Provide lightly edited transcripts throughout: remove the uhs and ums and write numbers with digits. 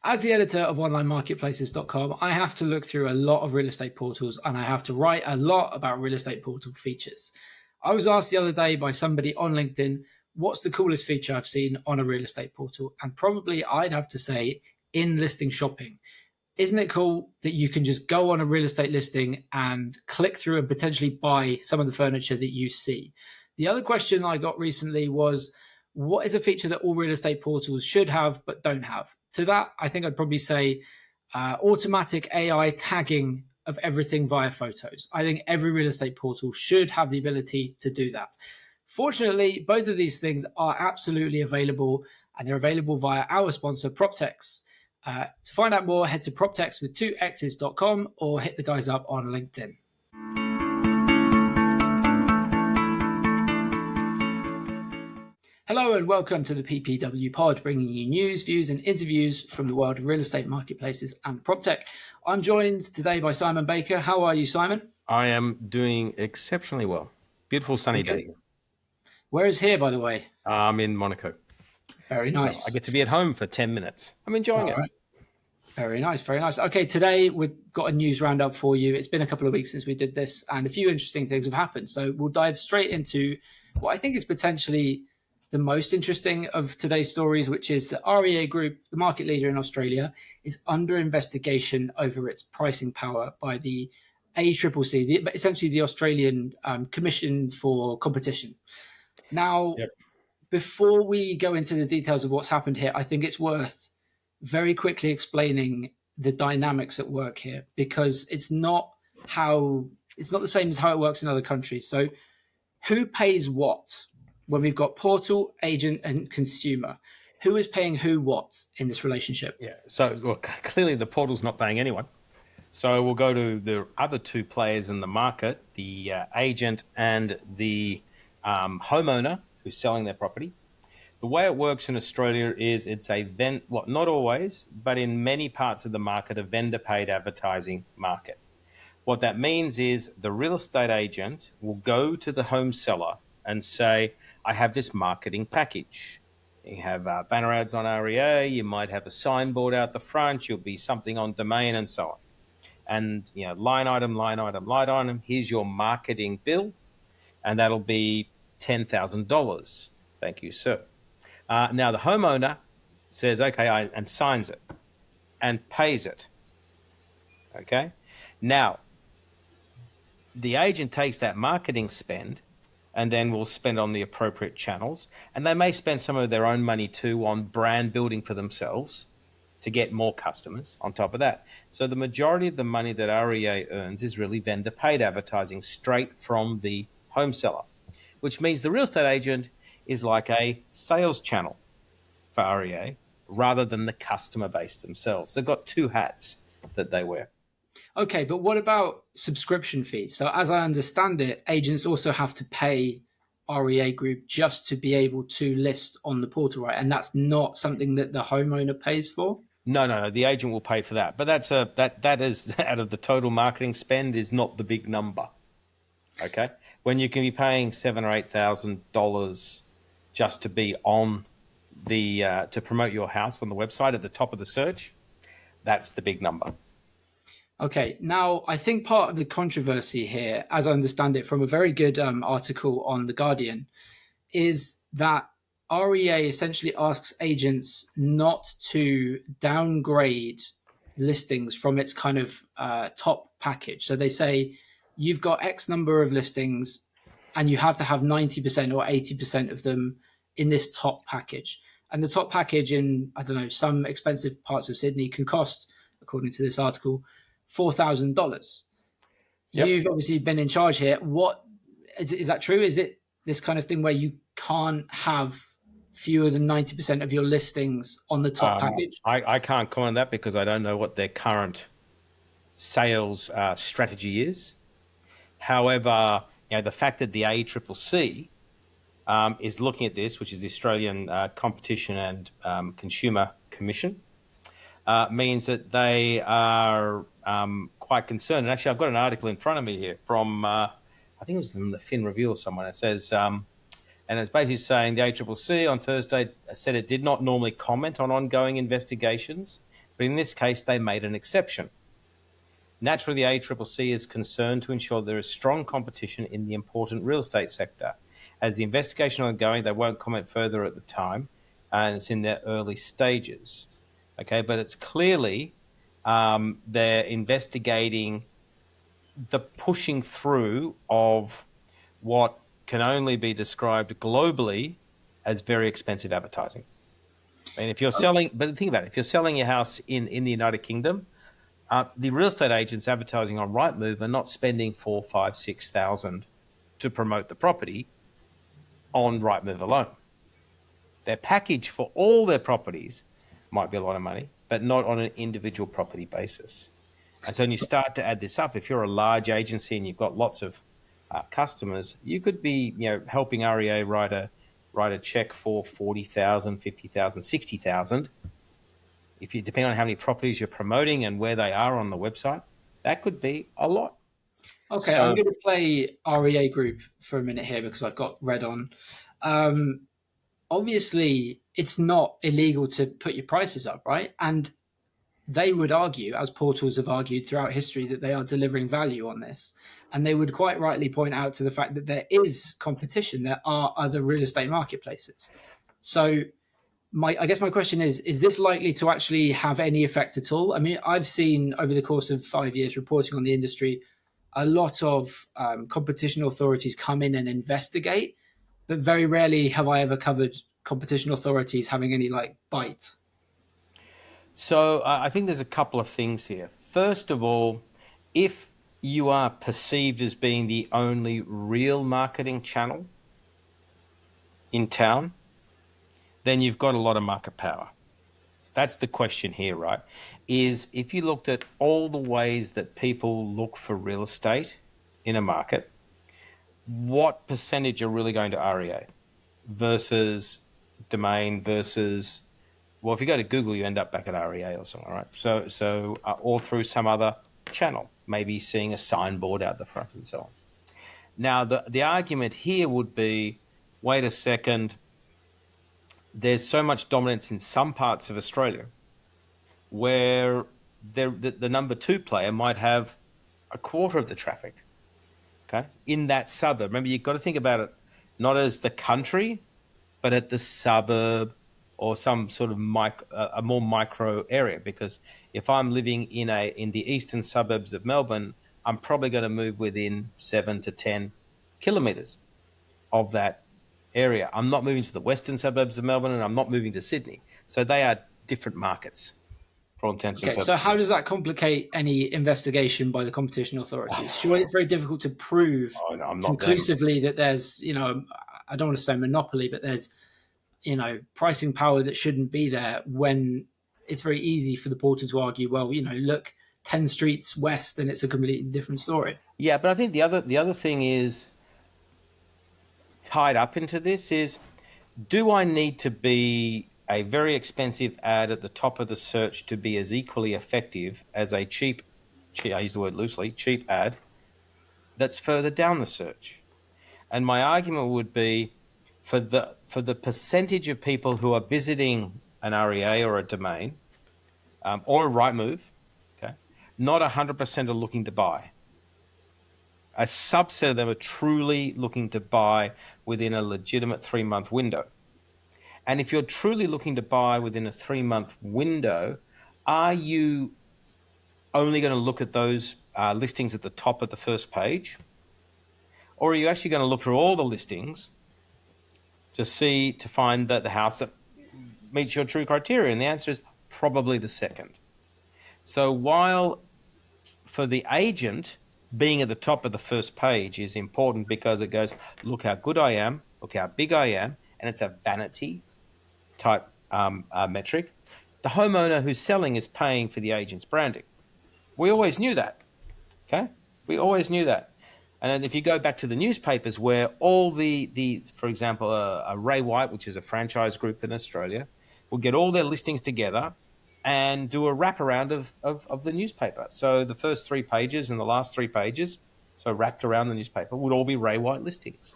As the editor of onlinemarketplaces.com, I have to look through a lot of real estate portals and I have to write a lot about real estate portal features. I was asked the other day by somebody on LinkedIn, what's the coolest feature I've seen on a real estate portal? And probably I'd have to say in listing shopping. Isn't it cool that you can just go on a real estate listing and click through and potentially buy some of the furniture that you see? The other question I got recently was, what is a feature that all real estate portals should have but don't have? To that, I think I'd probably say automatic AI tagging of everything via photos. I think every real estate portal should have the ability to do that. Fortunately, both of these things are absolutely available, and they're available via our sponsor, PropTex. To find out more, head to proptex with 2x's.com or hit the guys up on LinkedIn. Hello and welcome to the PPW pod, bringing you news, views and interviews from the world of real estate marketplaces and PropTech. I'm joined today by Simon Baker. How are you, Simon? I am doing exceptionally well. Beautiful sunny day. Where is here, by the way? I'm in Monaco. Very nice. So I get to be at home for 10 minutes. I'm enjoying it. Right. Very nice, very nice. Okay, today we've got a news roundup for you. It's been a couple of weeks since we did this, and a few interesting things have happened. So we'll dive straight into what I think is potentially the most interesting of today's stories, which is that REA Group, the market leader in Australia, is under investigation over its pricing power by the ACCC, essentially the Australian Commission for Competition. Now, before we go into the details of what's happened here, I think it's worth very quickly explaining the dynamics at work here, because it's not the same as how it works in other countries. So who pays what when we've got portal, agent, and consumer? Who is paying who what in this relationship? Yeah. So clearly the portal's not paying anyone. So we'll go to the other two players in the market, the agent and the homeowner who's selling their property. The way it works in Australia is it's not always, but in many parts of the market, a vendor-paid advertising market. What that means is the real estate agent will go to the home seller and say, I have this marketing package. You have banner ads on REA, you might have a signboard out the front, you'll be something on Domain and so on. And line item, here's your marketing bill, and that'll be $10,000. Thank you, sir. Now the homeowner says, okay, and signs it and pays it. Okay. Now the agent takes that marketing spend and then will spend on the appropriate channels. And they may spend some of their own money too on brand building for themselves to get more customers on top of that. So the majority of the money that REA earns is really vendor paid advertising straight from the home seller, which means the real estate agent is like a sales channel for REA rather than the customer base themselves. They've got two hats that they wear. Okay, but what about subscription fees? So as I understand it, agents also have to pay REA Group just to be able to list on the portal, right? And that's not something that the homeowner pays for? No. The agent will pay for that. But that is out of the total marketing spend is not the big number. Okay? When you can be paying $7,000 or $8,000 just to be on to promote your house on the website at the top of the search, that's the big number. Okay, now I think part of the controversy here, as I understand it from a very good article on The Guardian, is that REA essentially asks agents not to downgrade listings from its kind of top package. So they say you've got X number of listings and you have to have 90% or 80% of them in this top package. And the top package in, I don't know, some expensive parts of Sydney can cost, according to this article, $4,000. Yep. You've obviously been in charge here. What is that true? Is it this kind of thing where you can't have fewer than 90% of your listings on the top package? I can't comment on that because I don't know what their current sales strategy is. However, the fact that the ACCC is looking at this, which is the Australian Competition and Consumer Commission, means that they are quite concerned. And actually, I've got an article in front of me here from, I think it was in the Fin Review or someone. It says, and it's basically saying the ACCC on Thursday said it did not normally comment on ongoing investigations, but in this case, they made an exception. Naturally, the ACCC is concerned to ensure there is strong competition in the important real estate sector. As the investigation is ongoing, they won't comment further at the time, and it's in their early stages. Okay, but it's clearly they're investigating the pushing through of what can only be described globally as very expensive advertising. And if you're selling, but think about it, if you're selling your house in the United Kingdom, the real estate agents advertising on Rightmove are not spending 4, 5, 6,000 to promote the property on Rightmove alone. Their package for all their properties might be a lot of money, but not on an individual property basis. And so when you start to add this up, if you're a large agency and you've got lots of customers, you could be, helping REA write a check for 40,000, 50,000, 60,000. If you depending on how many properties you're promoting and where they are on the website, that could be a lot. Okay, I'm going to play REA Group for a minute here because I've got red on. Obviously, it's not illegal to put your prices up, right? And they would argue, as portals have argued throughout history, that they are delivering value on this. And they would quite rightly point out to the fact that there is competition. There are other real estate marketplaces. So I guess my question is this likely to actually have any effect at all? I mean, I've seen over the course of 5 years reporting on the industry, a lot of competition authorities come in and investigate, but very rarely have I ever covered competition authorities having any bite. So I think there's a couple of things here. First of all, if you are perceived as being the only real marketing channel in town, then you've got a lot of market power. That's the question here, right? Is if you looked at all the ways that people look for real estate in a market, what percentage are really going to REA versus Domain versus, well, if you go to Google, you end up back at REA or something, right? So or through some other channel, maybe seeing a signboard out the front and so on. Now, the argument here would be, wait a second, there's so much dominance in some parts of Australia where the number two player might have a quarter of the traffic, okay, in that suburb. Remember, you've got to think about it not as the country, but at the suburb or some sort of a more micro area. Because if I'm living in the eastern suburbs of Melbourne, I'm probably going to move within 7 to 10 kilometres of that area. I'm not moving to the western suburbs of Melbourne, and I'm not moving to Sydney. So they are different markets for all intents and purposes. So how does that complicate any investigation by the competition authorities? Surely it's very difficult to prove conclusively that there's, I don't want to say monopoly, but there's, pricing power that shouldn't be there, when it's very easy for the portal to argue, well, look, 10 streets west and it's a completely different story. Yeah, but I think the other thing is tied up into this is, do I need to be a very expensive ad at the top of the search to be as equally effective as a cheap, I use the word loosely, cheap ad that's further down the search? And my argument would be, for the percentage of people who are visiting an REA or a Domain or a Rightmove, okay, not 100% are looking to buy. A subset of them are truly looking to buy within a legitimate 3-month window. And if you're truly looking to buy within a 3-month window, are you only going to look at those listings at the top of the first page? Or are you actually going to look through all the listings to find that the house that meets your true criteria? And the answer is probably the second. So while for the agent, being at the top of the first page is important because it goes, look how good I am, look how big I am, and it's a vanity type metric, the homeowner who's selling is paying for the agent's branding. We always knew that, okay? We always knew that. And if you go back to the newspapers where all for example, Ray White, which is a franchise group in Australia, will get all their listings together and do a wraparound of the newspaper. So the first 3 pages and the last 3 pages, so wrapped around the newspaper, would all be Ray White listings.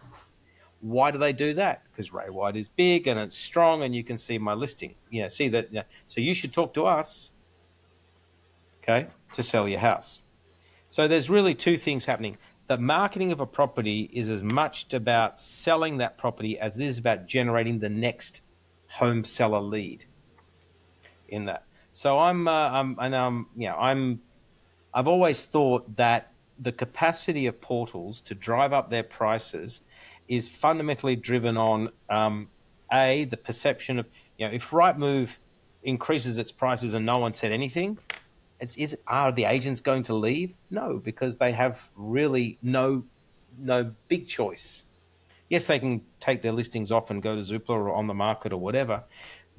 Why do they do that? Because Ray White is big and it's strong and you can see my listing. See that. So you should talk to us okay, to sell your house. So there's really two things happening. The marketing of a property is as much about selling that property as it is about generating the next home seller lead in that. So I've always thought that the capacity of portals to drive up their prices is fundamentally driven on the perception of, if Rightmove increases its prices and no one said anything, are the agents going to leave? No, because they have really no big choice. Yes, they can take their listings off and go to Zoopla or on the market or whatever,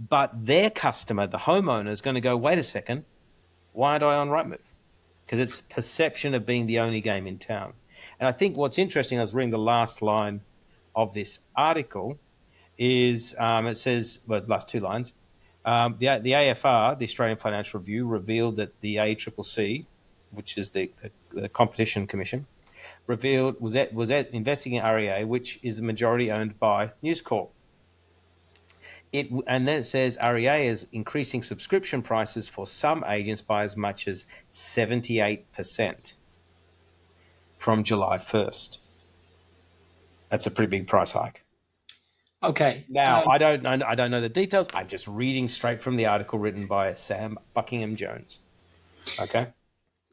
but their customer, the homeowner, is going to go, wait a second, why aren't I on Rightmove? Because it's perception of being the only game in town. And I think what's interesting, I was reading the last line of this article, is it says, well, the last two lines, the AFR, the Australian Financial Review, revealed that the ACCC, which is the Competition Commission, was investigating REA, which is the majority owned by News Corp. And then it says REA is increasing subscription prices for some agents by as much as 78% from July 1st. That's a pretty big price hike. Okay. Now, I don't know the details. I'm just reading straight from the article written by Sam Buckingham Jones. Okay.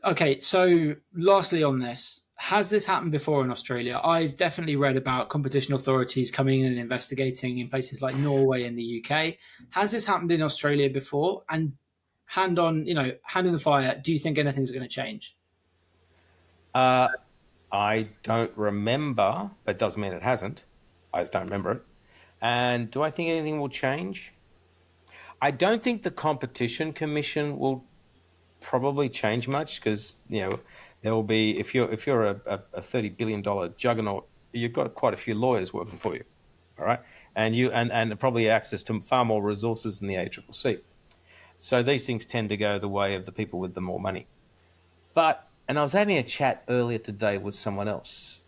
Okay. So, lastly, on this, has this happened before in Australia? I've definitely read about competition authorities coming in and investigating in places like Norway and the UK. Has this happened in Australia before? And hand in the fire, do you think anything's going to change? I don't remember, but it doesn't mean it hasn't. I just don't remember it. And do I think anything will change? I don't think the Competition Commission will probably change much, because there will be, if you're a $30 billion juggernaut, you've got quite a few lawyers working for you, all right, and probably access to far more resources than the ACCC. So these things tend to go the way of the people with the more money. And I was having a chat earlier today with someone else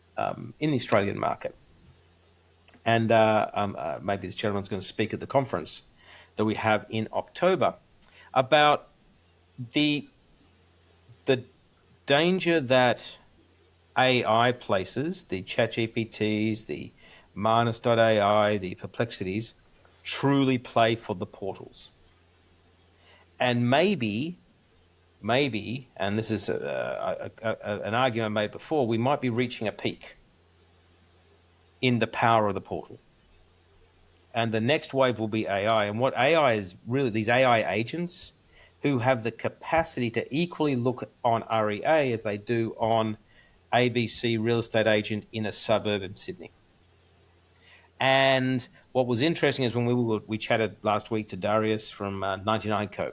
in the Australian market, and maybe this gentleman's going to speak at the conference that we have in October about the danger that AI places, the ChatGPTs, the Manus.ai, the Perplexities, truly play for the portals. And maybe, and this is an argument made before, we might be reaching a peak in the power of the portal. And the next wave will be AI. And what AI is really, these AI agents who have the capacity to equally look on REA as they do on ABC real estate agent in a suburb of Sydney. And what was interesting is when we chatted last week to Darius from 99 Co,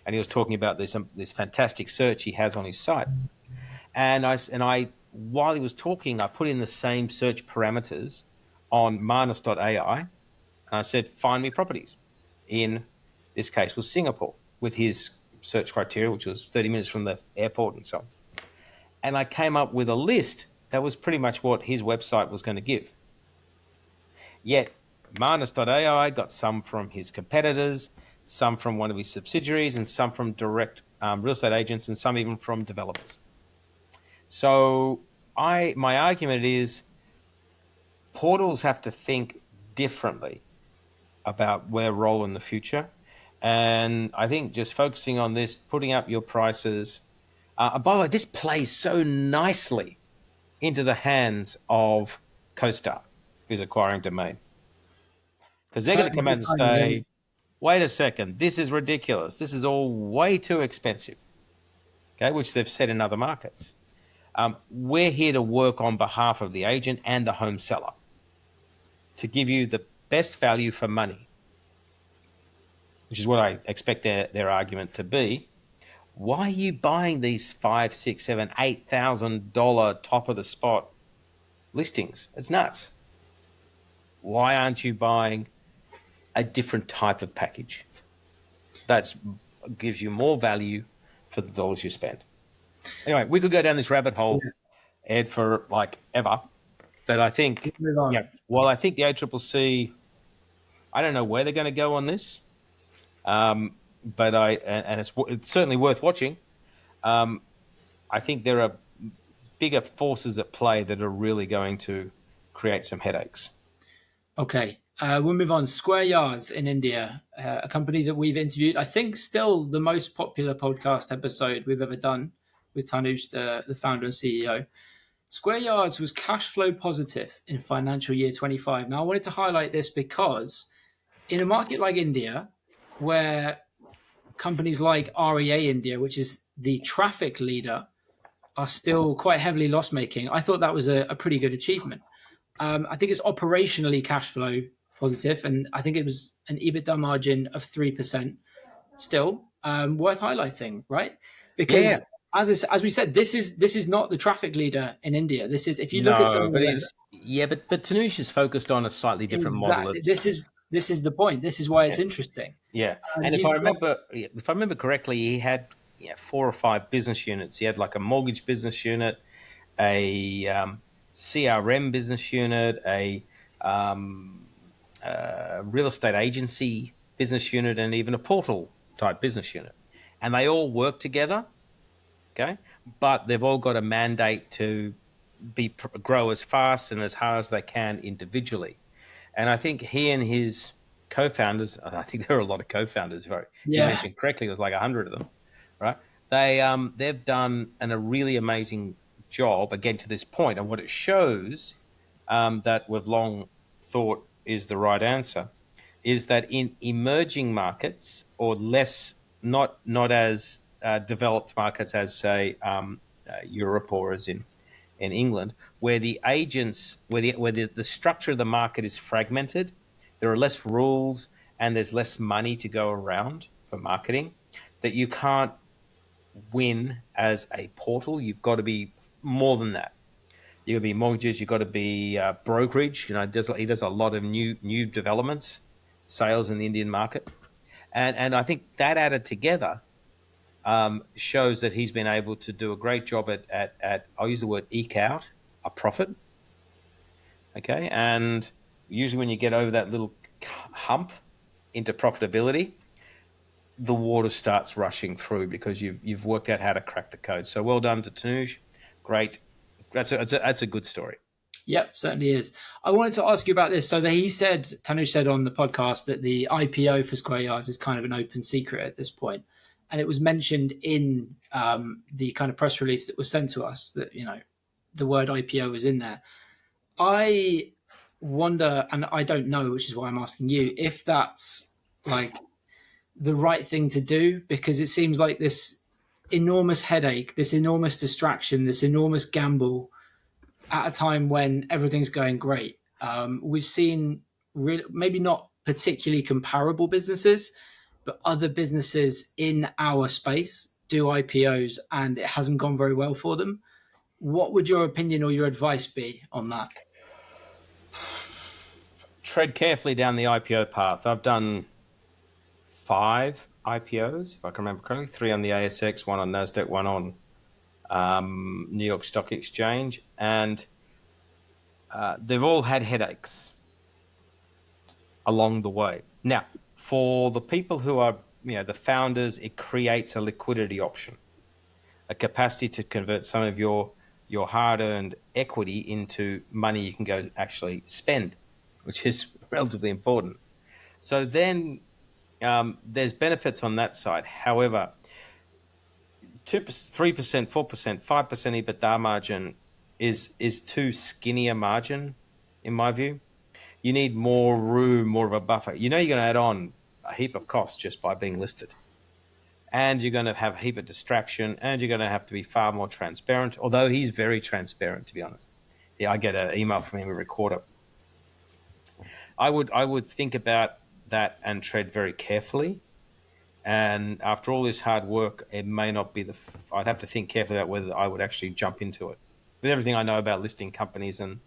and he was talking about this fantastic search he has on his site. And I while he was talking, I put in the same search parameters on Manus.ai, and I said, find me properties. In this case was Singapore, with his search criteria, which was 30 minutes from the airport and so on. And I came up with a list that was pretty much what his website was going to give. Yet Manus.ai got some from his competitors, some from one of his subsidiaries, and some from direct real estate agents, and some even from developers. So my argument is portals have to think differently about their role in the future. And I think just focusing on this, putting up your prices. By the way, this plays so nicely into the hands of CoStar, who's acquiring Domain. Because they're going to come out and say, wait a second, this is ridiculous. This is all way too expensive, okay, which they've said in other markets. We're here to work on behalf of the agent and the home seller to give you the best value for money, which is what I expect their argument to be. Why are you buying these $5,000, $6,000, $7,000, $8,000 top of the spot listings? It's nuts. Why aren't you buying a different type of package that gives you more value for the dollars you spend? Anyway, we could go down this rabbit hole, Ed, for like ever. But I think, I think the ACCC, I don't know where they're going to go on this, but it's certainly worth watching. I think there are bigger forces at play that are really going to create some headaches. Okay, we'll move on. Square Yards in India, a company that we've interviewed. I think still the most popular podcast episode we've ever done with Tanuj, the founder and CEO. Square Yards was cash flow positive in financial year 25. Now, I wanted to highlight this because in a market like India, where companies like REA India, which is the traffic leader, are still quite heavily loss making, I thought that was a pretty good achievement. I think it's operationally cash flow positive, and I think it was an EBITDA margin of 3%. Still worth highlighting, right? Yeah, Because as we said, this is not the traffic leader in India. This is, if you look at some no, of but the he's yeah, but Tanush is focused on a slightly different model. exactly, It's this is the point. This is why yeah, it's interesting. yeah. And You've got if I remember correctly, he had four or five business units. He had like a mortgage business unit, a CRM business unit, um, real estate agency business unit, and even a portal type business unit. And they all work together, okay? But they've all got a mandate to grow as fast and as hard as they can individually. And I think he and his co-founders, I think there are a lot of co-founders. If you yeah, mentioned correctly, there's like 100 of them, right? They've done a really amazing job again to this point, and what it shows that we've long thought is the right answer is that in emerging markets or less not as developed markets as say Europe or as in England, where the agents, the structure of the market is fragmented, there are less rules and there's less money to go around for marketing, that you can't win as a portal. You've got to be more than that. You've got to be mortgages. You've got to be brokerage. He does a lot of new developments, sales in the Indian market, and I think that added together shows that he's been able to do a great job at I'll use the word eke out a profit. Okay, and usually when you get over that little hump into profitability, the water starts rushing through because you've worked out how to crack the code. So well done to Tanuj. Great. That's a good story. yep, certainly is. I wanted to ask you about this. So that Tanuj said on the podcast that the IPO for Square Yards is kind of an open secret at this point, and it was mentioned in the kind of press release that was sent to us that the word IPO was in there. I wonder, and I don't know, which is why I'm asking you, if that's like the right thing to do, because it seems like this enormous headache, this enormous distraction, this enormous gamble at a time when everything's going great. We've seen maybe not particularly comparable businesses, but other businesses in our space do IPOs and it hasn't gone very well for them. What would your opinion or your advice be on that? Tread carefully down the IPO path. I've done 5 IPOs, if I can remember correctly. 3 on the ASX, 1 on Nasdaq, 1 on New York Stock Exchange, and they've all had headaches along the way. Now, for the people who are, the founders, it creates a liquidity option, a capacity to convert some of your hard-earned equity into money you can go actually spend, which is relatively important. So then there's benefits on that side. However, 2%, 3%, 4%, 5% EBITDA margin is too skinny a margin, in my view. You need more room, more of a buffer. You're going to add on a heap of costs just by being listed. And you're going to have a heap of distraction, and you're going to have to be far more transparent, although he's very transparent, to be honest. Yeah, I get an email from him every quarter. I would think about that and tread very carefully. And after all this hard work, it may not be I'd have to think carefully about whether I would actually jump into it. With everything I know about listing companies and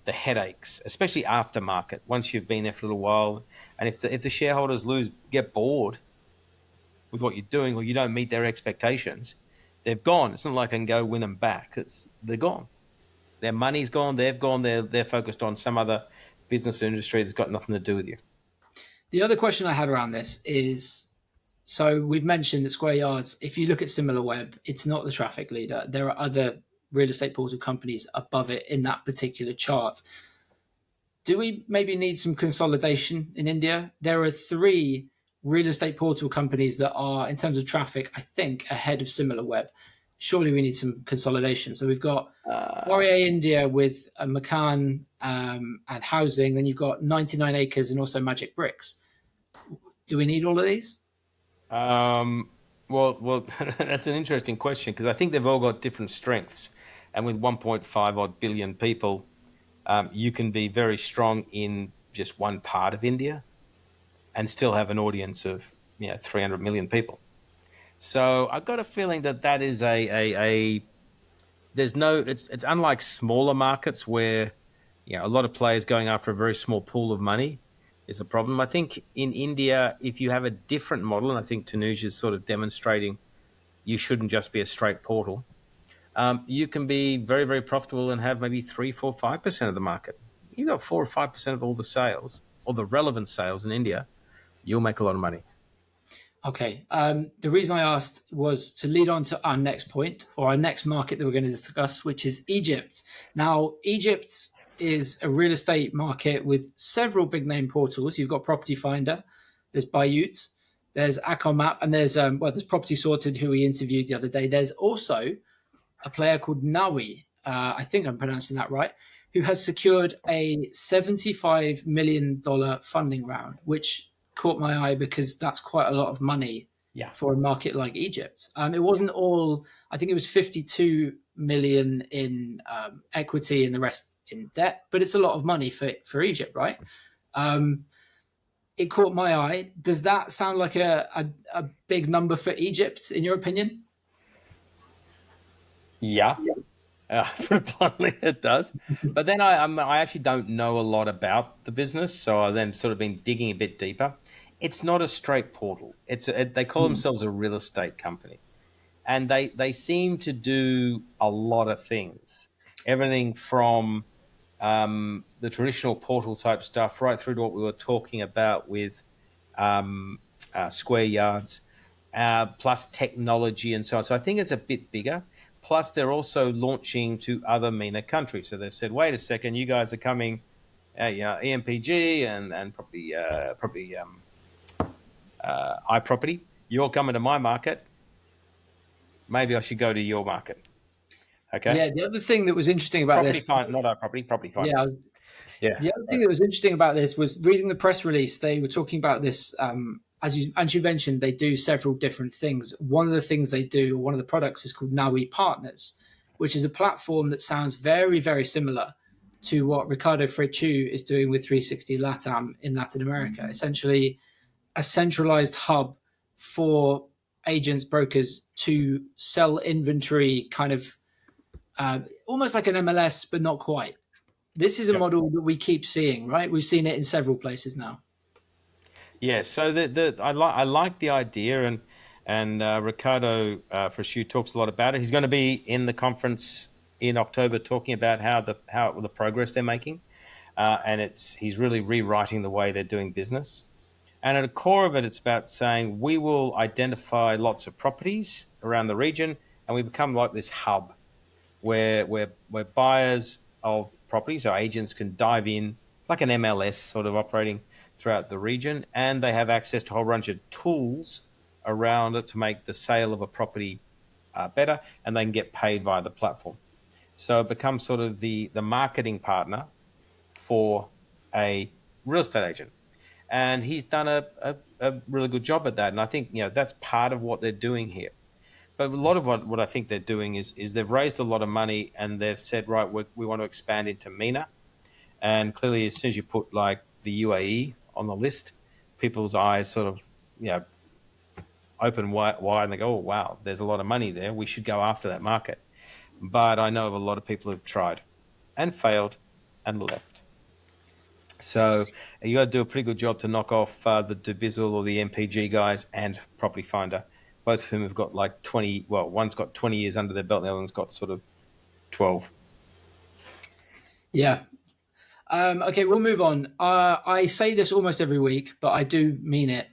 the headaches, especially aftermarket, once you've been there for a little while, and if the shareholders get bored with what you're doing, or you don't meet their expectations, they've gone. It's not like I can go win them back. They're gone. Their money's gone. They've gone. They're focused on some other business industry that's got nothing to do with you. The other question I had around this is So we've mentioned that Square Yards, if you look at SimilarWeb, it's not the traffic leader. There are other real estate portal companies above it in that particular chart. Do we maybe need some consolidation in India? There are three real estate portal companies that are, in terms of traffic, I think, ahead of SimilarWeb. Surely we need some consolidation. So we've got REA India with Macan and housing. Then you've got 99 Acres and also Magic Bricks. Do we need all of these? Well, that's an interesting question because I think they've all got different strengths, and with 1.5 odd billion people, you can be very strong in just one part of India and still have an audience of 300 million people. So I've got a feeling that that is a there's no it's unlike smaller markets where a lot of players going after a very small pool of money is a problem. I think in India, if you have a different model, and I think Tanuj is sort of demonstrating you shouldn't just be a straight portal. You can be very, very profitable and have maybe 3, 4, 5% of the market. You got 4 or 5% of all the sales or the relevant sales in India, you'll make a lot of money. Okay. The reason I asked was to lead on to our next point or our next market that we're going to discuss, which is Egypt. Now, Egypt is a real estate market with several big name portals. You've got Property Finder, there's Bayut, there's Acomap, and there's Property Sorted, who we interviewed the other day. There's also a player called Nawy, I think I'm pronouncing that right, who has secured a $75 million funding round, which caught my eye because that's quite a lot of money Yeah. for a market like Egypt. It wasn't all, I think it was 52 million in equity and the rest in debt, but it's a lot of money for Egypt, right? It caught my eye. Does that sound like a big number for Egypt, in your opinion? Yeah. Bluntly, it does. But then I actually don't know a lot about the business, so I've then sort of been digging a bit deeper. It's not a straight portal. They call Mm. themselves a real estate company, and they seem to do a lot of things. Everything from the traditional portal type stuff right through to what we were talking about with um, Square Yards, plus technology and so on. So I think it's a bit bigger. Plus, they're also launching to other MENA countries. So they've said, "Wait a second, you guys are coming, EMPG and probably iProperty. You're coming to my market. Maybe I should go to your market." Okay, Yeah, the other thing that was interesting about property this, find, not iProperty, property finder. yeah, Yeah, the other thing right. that was interesting about this was reading the press release. They were talking about this, as you mentioned, they do several different things. One of the things they do, one of the products, is called Nawy Partners, which is a platform that sounds very, very similar to what Ricardo Frechu is doing with 360 LATAM in Latin America. Essentially, a centralized hub for agents, brokers to sell inventory, kind of almost like an MLS, but not quite. This is a Yeah. model that we keep seeing, right? We've seen it in several places now. Yeah, so I like the idea, and Ricardo Frashu talks a lot about it. He's going to be in the conference in October talking about how the progress they're making, and he's really rewriting the way they're doing business. And at the core of it, it's about saying we will identify lots of properties around the region, and we become like this hub where buyers of properties or agents can dive in. It's like an MLS sort of operating throughout the region, and they have access to a whole bunch of tools around it to make the sale of a property better, and they can get paid via the platform. So it becomes sort of the marketing partner for a real estate agent, and he's done a really good job at that. And I think that's part of what they're doing here. But a lot of what I think they're doing is they've raised a lot of money and they've said, right, we want to expand into MENA. And clearly, as soon as you put like the UAE on the list, people's eyes sort of open wide and they go, oh, wow, there's a lot of money there. We should go after that market. But I know of a lot of people who've tried and failed and left. So you got to do a pretty good job to knock off the Divisul or the MPG guys and Property Finder, both of whom have got like 20. Well, one's got 20 years under their belt, the other one's got sort of 12. Yeah. Okay, we'll move on. I say this almost every week, but I do mean it.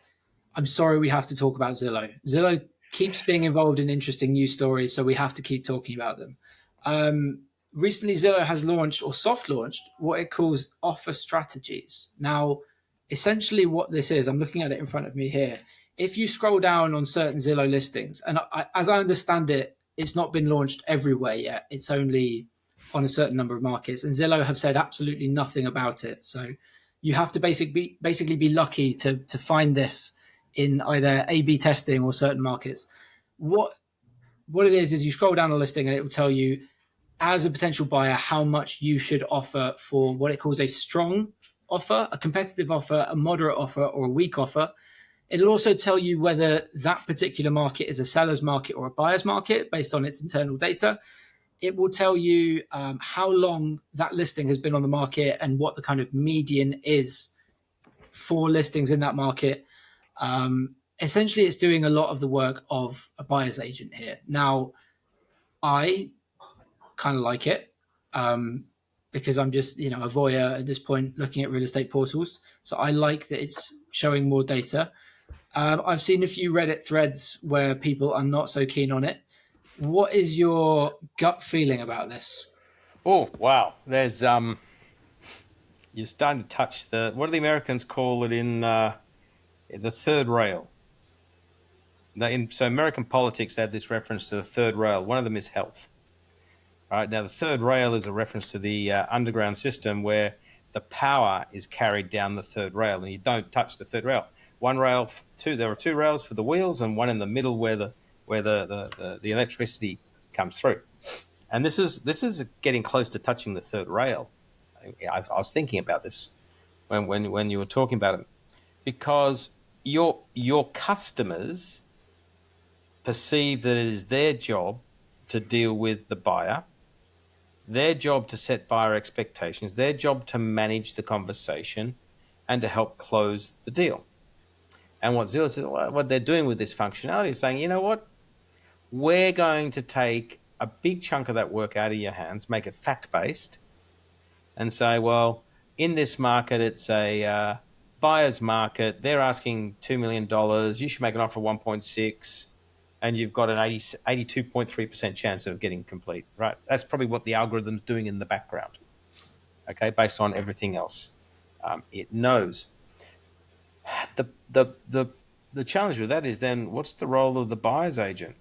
I'm sorry we have to talk about Zillow. Zillow keeps being involved in interesting news stories, so we have to keep talking about them. Recently, Zillow has launched or soft launched what it calls offer strategies. Now, essentially, what this is, I'm looking at it in front of me here. If you scroll down on certain Zillow listings, and as I understand it, it's not been launched everywhere yet. It's only on a certain number of markets, and Zillow have said absolutely nothing about it. So you have to basically be lucky to find this in either A/B testing or certain markets. What what it is you scroll down a listing and it will tell you as a potential buyer how much you should offer for what it calls a strong offer, a competitive offer, a moderate offer, or a weak offer. It'll also tell you whether that particular market is a seller's market or a buyer's market based on its internal data. It will tell you how long that listing has been on the market and what the kind of median is for listings in that market. Essentially, it's doing a lot of the work of a buyer's agent here. Now, I kind of like it because I'm just a voyeur at this point looking at real estate portals. So I like that it's showing more data. I've seen a few Reddit threads where people are not so keen on it. What is your gut feeling about this? Oh, wow. There's you're starting to touch what do the Americans call it in the third rail? So American politics have this reference to the third rail. One of them is health. All right. Now, the third rail is a reference to the underground system where the power is carried down the third rail, and you don't touch the third rail. One rail, two. There are two rails for the wheels, and one in the middle where the electricity comes through. And this is getting close to touching the third rail. I was thinking about this when you were talking about it, because your customers perceive that it is their job to deal with the buyer, their job to set buyer expectations, their job to manage the conversation, and to help close the deal. And what Zillow says, what they're doing with this functionality is saying, you know what, we're going to take a big chunk of that work out of your hands, make it fact-based, and say, well, in this market, it's a buyer's market. They're asking $2 million. You should make an offer of 1.6, and you've got an 82.3% chance of getting complete, right? That's probably what the algorithm's doing in the background, okay, based on everything else. It knows. The challenge with that is then what's the role of the buyer's agent,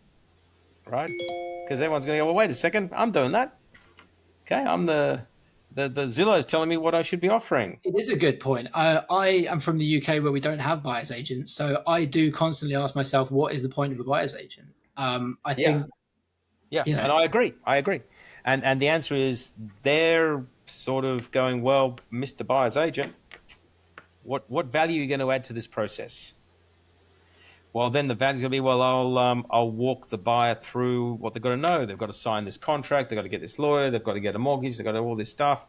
right? Because everyone's going to go, well, wait a second, I'm doing that. Okay, I'm the Zillow is telling me what I should be offering. It is a good point. I am from the UK where we don't have buyer's agents, so I do constantly ask myself, what is the point of a buyer's agent? I Yeah, think yeah, you know and I agree. And the answer is they're sort of going, well, Mr. Buyer's agent, what value are you going to add to this process? Well, then the value's going to be, well, I'll walk the buyer through what they've got to know. They've got to sign this contract. They've got to get this lawyer. They've got to get a mortgage. They've got to do all this stuff.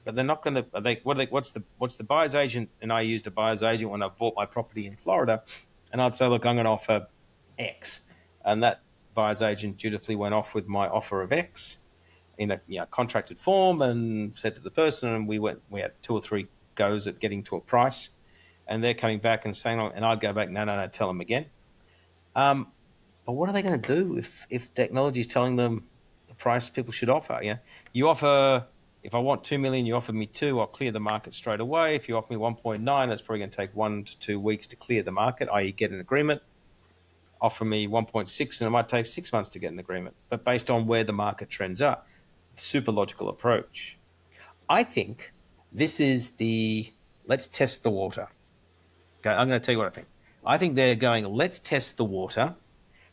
But they're not going to. What's the buyer's agent? And I used a buyer's agent when I bought my property in Florida, and I'd say, look, I'm going to offer X, and that buyer's agent dutifully went off with my offer of X in a contracted form and said to the person, and we had 2 or 3 goes at getting to a price, and they're coming back and saying, and I'd go back, no, tell them again. But what are they going to do if technology is telling them the price people should offer? You offer, if I want 2 million, you offer me 2, I'll clear the market straight away. If you offer me 1.9, that's probably going to take 1 to 2 weeks to clear the market, i.e., get an agreement. Offer me 1.6, and it might take 6 months to get an agreement. But based on where the market trends are, super logical approach. I think this is the let's test the water. Okay, I'm going to tell you what I think. I think they're going, let's test the water,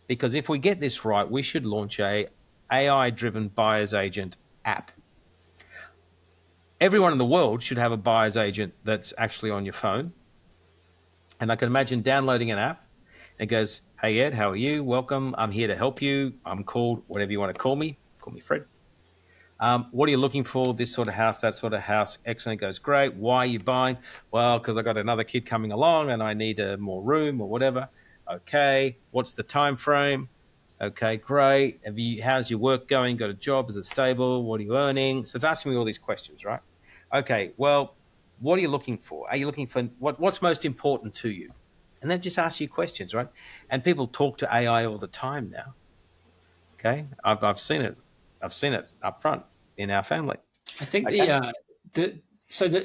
because if we get this right, we should launch a AI-driven buyer's agent app. Everyone in the world should have a buyer's agent that's actually on your phone. And I can imagine downloading an app. It goes, hey, Ed, how are you? Welcome. I'm here to help you. I'm called whatever you want to call me. Call me Fred. What are you looking for? This sort of house, that sort of house. Excellent. Goes, great. Why are you buying? Well, because I got another kid coming along and I need more room or whatever. Okay. What's the time frame? Okay, great. How's your work going? Got a job? Is it stable? What are you earning? So it's asking me all these questions, right? Okay. Well, what are you looking for? Are you looking for what's most important to you? and then just ask you questions, right? And people talk to AI all the time now. Okay, I've seen it. I've seen it up front in our family. I think Okay.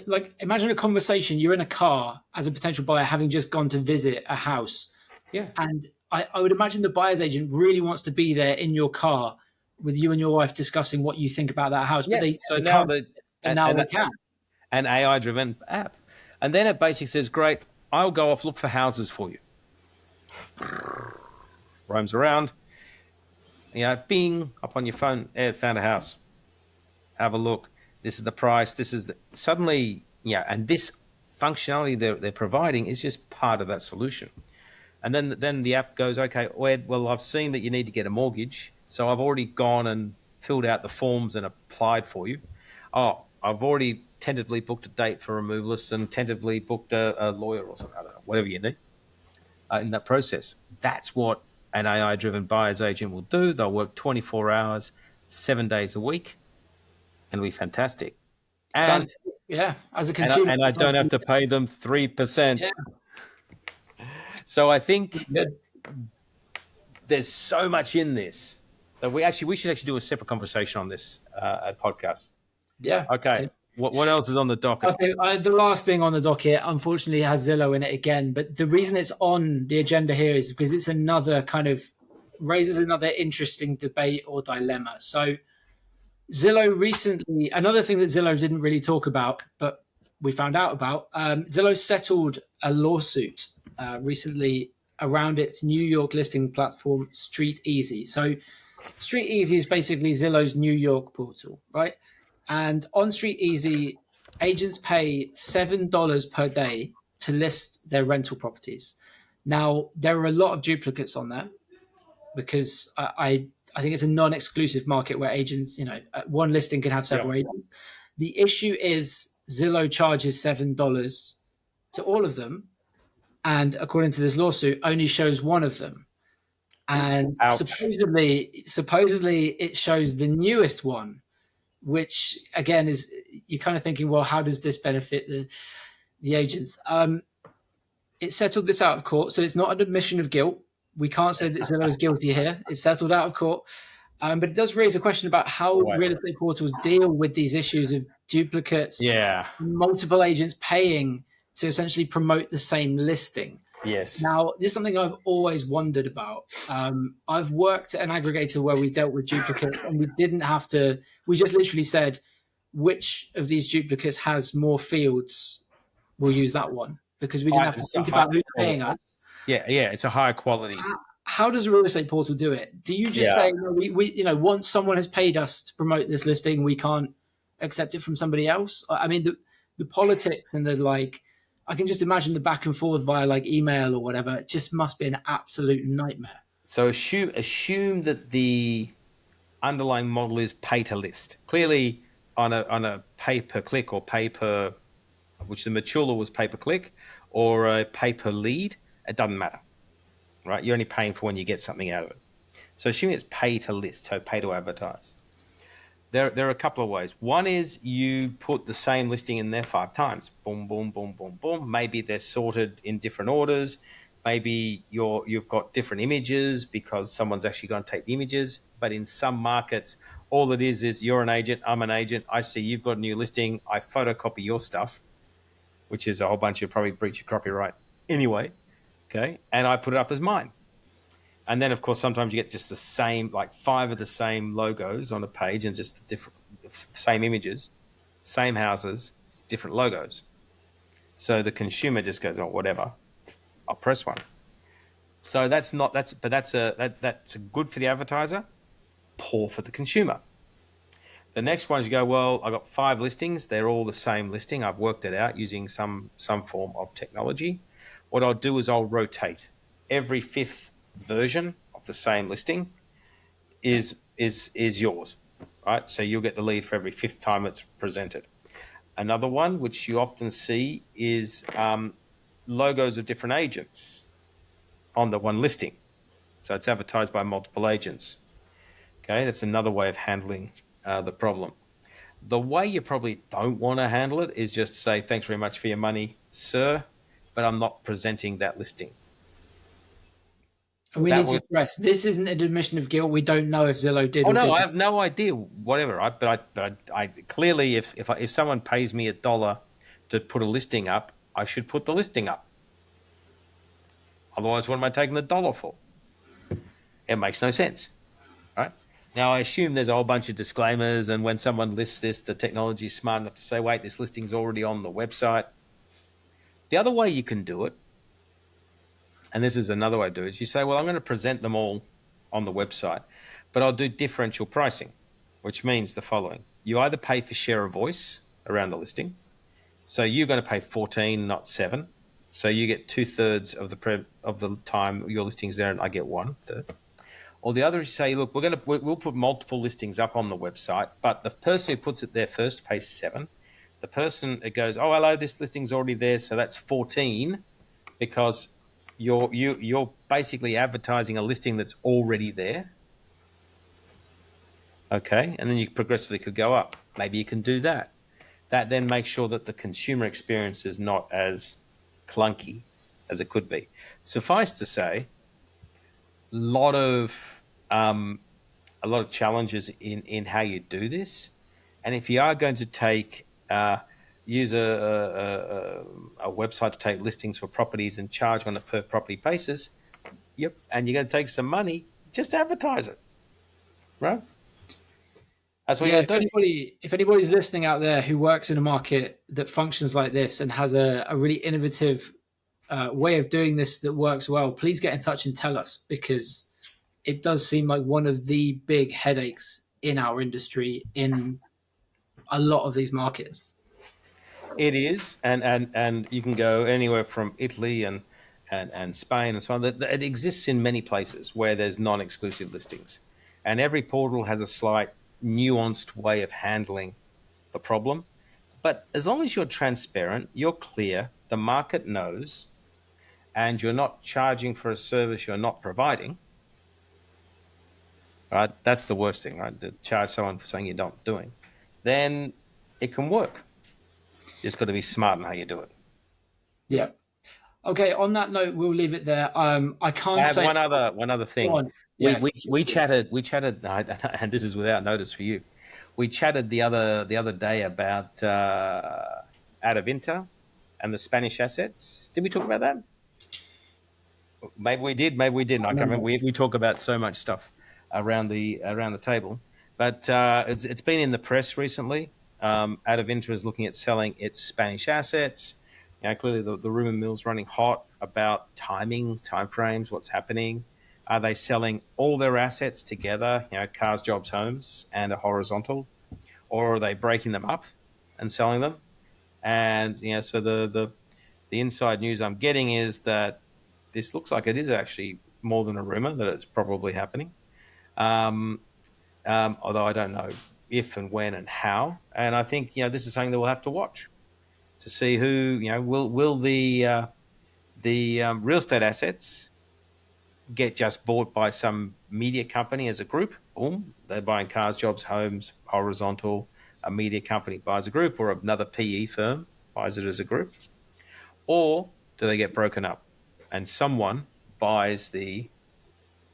like imagine a conversation. You're in a car as a potential buyer, having just gone to visit a house, Yeah. and I would imagine the buyer's agent really wants to be there in your car with you and your wife discussing what you think about that house, but Yeah. they, So they now can't. the But now they can. an AI driven app, and then it basically says, "Great, I'll go off look for houses for you." Roams around, bing up on your phone. Found a house. Have a look. This is the price. This is suddenly, and this functionality they're providing is just part of that solution. And then the app goes, okay, well, I've seen that you need to get a mortgage, so I've already gone and filled out the forms and applied for you. Oh, I've already tentatively booked a date for removalists and tentatively booked a lawyer or something, I don't know, whatever you need in that process. That's what an AI-driven buyer's agent will do. They'll work 24 hours, 7 days a week, and it'll be fantastic. Sounds, And yeah. As a and I, consumer, and I it sounds don't have to pay them 3%. yeah, So I think good. there's so much in this that we should actually do a separate conversation on this podcast. Yeah. Okay, what else is on the docket? Okay, the last thing on the docket, unfortunately, has Zillow in it again. But the reason it's on the agenda here is because it's another kind of raises another interesting debate or dilemma. So Zillow recently, another thing that Zillow didn't really talk about, but we found out about, Zillow settled a lawsuit recently around its New York listing platform, Street Easy. So Street Easy is basically Zillow's New York portal, right? And on Street Easy, agents pay $7 per day to list their rental properties. Now, there are a lot of duplicates on there because I think it's a non-exclusive market where agents, one listing can have several agents. The issue is Zillow charges $7 to all of them, and according to this lawsuit, only shows one of them. And Ouch. supposedly it shows the newest one, which again is you're kind of thinking, well, how does this benefit the agents? It settled this out of court, so it's not an admission of guilt. We can't say that Zillow is guilty here. It's settled out of court. But it does raise a question about how real estate portals deal with these issues of duplicates, Yeah. multiple agents paying to essentially promote the same listing. Yes. Now, this is something I've always wondered about. I've worked at an aggregator where we dealt with duplicates and we didn't have to, we just literally said, which of these duplicates has more fields, we'll use that one because we didn't have to think about who's paying us. Yeah, it's a higher quality. How does a real estate portal do it? Do you just say, no, we once someone has paid us to promote this listing, we can't accept it from somebody else? I mean, the politics and I can just imagine the back and forth via email or whatever. It just must be an absolute nightmare. So assume that the underlying model is pay to list. Clearly, on a pay per click or pay per, which the Matula was pay per click, or a pay per lead, it doesn't matter, right? You're only paying for when you get something out of it. So assuming it's pay to list, so pay to advertise. There are a couple of ways. One is you put the same listing in there 5 times. Boom, boom, boom, boom, boom. Maybe they're sorted in different orders. Maybe you've got different images because someone's actually going to take the images. But in some markets, all it is you're an agent, I'm an agent. I see you've got a new listing. I photocopy your stuff, which is a whole bunch of probably breach of copyright anyway. Okay. And I put it up as mine. And then, of course, sometimes you get just the same, 5 of the same logos on a page and just the same images, same houses, different logos. So the consumer just goes, oh, whatever, I'll press one. So that's good for the advertiser, poor for the consumer. The next one is you go, well, I got 5 listings. They're all the same listing. I've worked it out using some form of technology. What I'll do is I'll rotate every 5th version of the same listing is yours, right? So you'll get the lead for every 5th time it's presented. Another one, which you often see, is logos of different agents on the one listing. So it's advertised by multiple agents. Okay, that's another way of handling the problem. The way you probably don't want to handle it is just say, thanks very much for your money, sir, but I'm not presenting that listing. And we That need to was. stress this isn't an admission of guilt. We don't know if Zillow did Oh or no, I didn't. have no idea. Whatever. I clearly, if someone pays me $1 to put a listing up, I should put the listing up. Otherwise, what am I taking the dollar for? It makes no sense, right? Now, I assume there's a whole bunch of disclaimers, and when someone lists this, the technology is smart enough to say, "Wait, this listing's already on the website." The other way you can do it, and this is another way to do it, is you say, "Well, I'm going to present them all on the website, but I'll do differential pricing," which means the following: you either pay for share of voice around the listing, so you're going to pay 14, not 7. So you get 2/3 of the time your listing's there, and I get 1/3. Or the other is you say, look, we'll put multiple listings up on the website, but the person who puts it there first pays 7. The person it goes, oh hello, this listing's already there, so that's 14, because you're basically advertising a listing that's already there. Okay, and then you progressively could go up. Maybe you can do that. That then makes sure that the consumer experience is not as clunky as it could be. Suffice to say, lot of a lot of challenges in how you do this, and if you are going to use a website to take listings for properties and charge on a per property basis, yep, and you're going to take some money, just advertise it, right? That's what Yeah, you're going to do. if anybody's listening out there who works in a market that functions like this and has a really innovative way of doing this that works well, please get in touch and tell us, because it does seem like one of the big headaches in our industry in a lot of these markets. It is, and you can go anywhere from Italy and Spain and so on. It exists in many places where there's non-exclusive listings, and every portal has a slight nuanced way of handling the problem. But as long as you're transparent, you're clear, the market knows, and you're not charging for a service you're not providing, right? That's the worst thing, right? To charge someone for something you're not doing, then it can work. You just got to be smart in how you do it. Yeah. Okay. On that note, we'll leave it there. I I can't have say. one other Go thing. on. We Yeah. we we chatted, and this is without notice for you. We chatted the other day about Adevinta and the Spanish assets. Did we talk about that? Maybe we did, maybe we didn't. I can't remember. Remember. We talk about so much stuff around the table, but it's been in the press recently. Adevinta is looking at selling its Spanish assets. Clearly the rumor mill's running hot about timing, timeframes, what's happening. Are they selling all their assets together? Cars, jobs, homes, and a horizontal, or are they breaking them up and selling them? And so the inside news I'm getting is that this looks like it is actually more than a rumor, that it's probably happening. Um, although I don't know if and when and how. And I think this is something that we'll have to watch to see who will the real estate assets get just bought by some media company as a group. Boom, they're buying cars, jobs, homes, horizontal. A media company buys a group, or another PE firm buys it as a group, or do they get broken up and someone buys the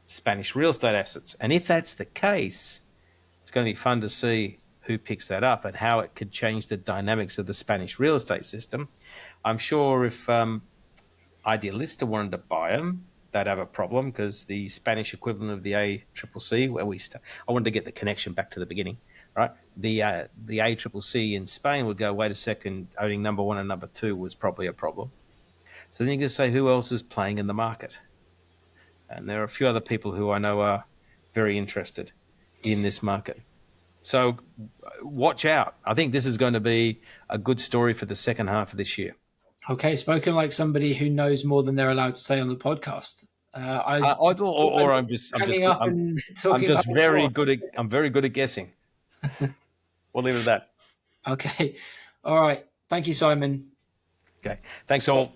Spanish real estate assets? And if that's the case, it's going to be fun to see who picks that up and how it could change the dynamics of the Spanish real estate system. I'm sure if Idealista wanted to buy them, they'd have a problem, because the Spanish equivalent of the ACCC, I wanted to get the connection back to the beginning, right? The ACCC in Spain would go, wait a second, owning number one and number two was probably a problem. So then you can say, who else is playing in the market? And there are a few other people who I know are very interested in this market. So watch out. I think this is going to be a good story for the second half of this year. Okay. Spoken like somebody who knows more than they're allowed to say on the podcast. Or I'm just Hanging up and talking about it more. I'm very good at guessing. We'll leave it at that. Okay. All right. Thank you, Simon. Okay. Thanks all.